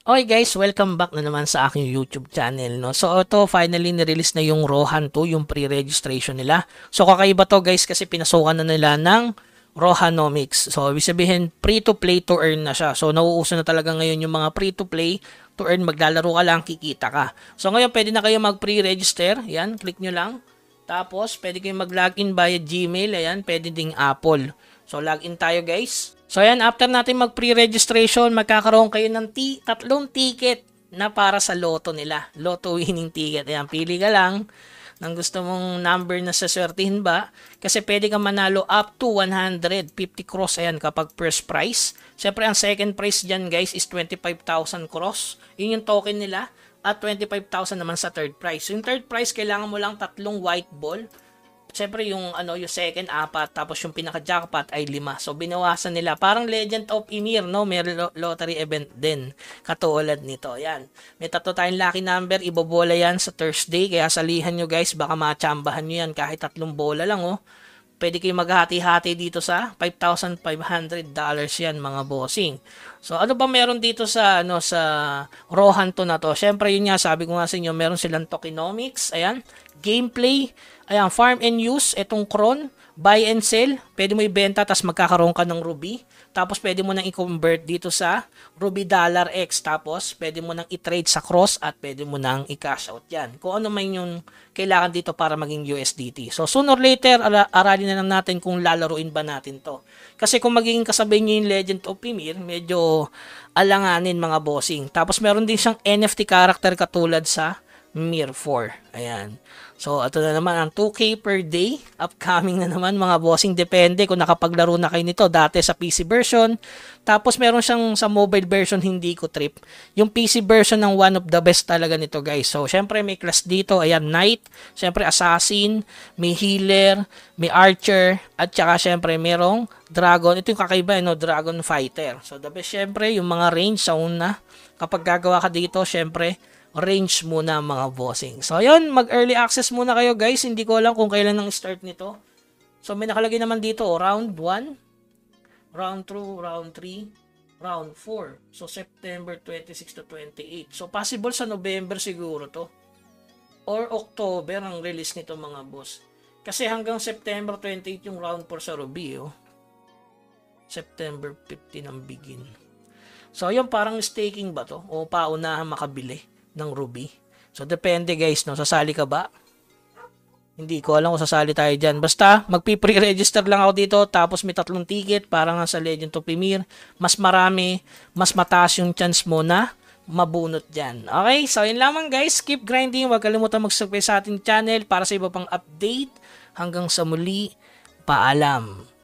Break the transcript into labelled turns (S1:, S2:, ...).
S1: Okay guys, welcome back na naman sa aking YouTube channel, no. So ito finally ni-release na yung Rohan 2, yung pre-registration nila. So kakaiba to guys kasi pinasukan na nila ng Rohanomics. So ibig sabihin free to play to earn na siya. So nauuso na talaga ngayon yung mga free to play to earn, maglalaro ka lang kikita ka. So ngayon pwede na kayo mag pre-register. Yan, click nyo lang. Tapos pwede kayong mag-login via Gmail, ayan, pwede ding Apple. So login tayo guys. So ayan, after natin mag pre-registration, magkakaroon kayo ng tatlong ticket na para sa loto nila. Loto winning ticket. Ayan, pili ka lang ng gusto mong number na saswertihin ba. Kasi pwede kang manalo up to 150 cross ayan kapag first prize. Siyempre ang second prize dyan guys is 25,000 cross. Yun yung token nila. At 25,000 naman sa third prize. So yung third prize, kailangan mo lang tatlong white ball. Siyempre yung yung second apat, tapos yung pinaka jackpot ay 5. So binawasan nila. Parang Legend of Ymir, no? May lottery event din. Katulad nito. Yan. May tatlo tayong lucky number, ibobola yan sa Thursday. Kaya salihan nyo guys, baka machambahan nyo yan kahit tatlong bola lang, oh. Pwede kayo maghati-hati dito sa $5,500 yan mga bossing. So ano ba meron dito sa sa Rohan to na to? Syempre yun nga, sabi ko nga sa inyo, meron silang tokenomics, ayan, gameplay, ayan, farm and use, etong cron, buy and sell, pwede mo ibenta tapos magkakaroon ka ng ruby. Tapos pwede mo nang i-convert dito sa Ruby Dollar X. Tapos pwede mo nang i-trade sa cross at pwede mo nang i-cash out yan. Kung ano man yung kailangan dito para maging USDT. So sooner or later, aralin na lang natin kung lalaruin ba natin to. Kasi kung magiging kasabay nyo yung Legend of Ymir, medyo alanganin mga bossing. Tapos meron din siyang NFT character katulad sa Mir 4. Ayan. So, ito na naman ang 2K per day. Upcoming na naman mga bossing. Depende kung nakapaglaro na kayo nito dati sa PC version. Tapos, meron siyang sa mobile version, hindi ko trip. Yung PC version ng one of the best talaga nito guys. So, syempre may class dito. Ayan, Knight. Syempre, Assassin. May Healer. May Archer. At saka, syempre, merong Dragon. Ito yung kakaiba, no? Dragon Fighter. So, the best, syempre, yung mga range sa una. Kapag gagawa ka dito, syempre, range muna mga bossing. So, ayun, mag-early access muna kayo guys. Hindi ko alam kung kailan ang start nito. So, may nakalagay naman dito, round 1, round 2, round 3, round 4. So, September 26 to 28. So, possible sa November siguro to. Or October ang release nito mga boss. Kasi hanggang September 28 yung round 4 sa Ruby, oh. September 15 ang begin. So, ayun, parang staking ba to? O paunahan makabili ng Ruby. So, depende guys, no? Sasali ka ba? Hindi ko alam kung sasali tayo dyan. Basta, magpi-pre-register lang ako dito, tapos may tatlong ticket, para nga sa Legend of Ymir. Mas marami, mas mataas yung chance mo na mabunot dyan. Okay, so yun lamang guys. Keep grinding. Huwag kalimutan mag-subscribe sa ating channel para sa iba pang update. Hanggang sa muli, paalam.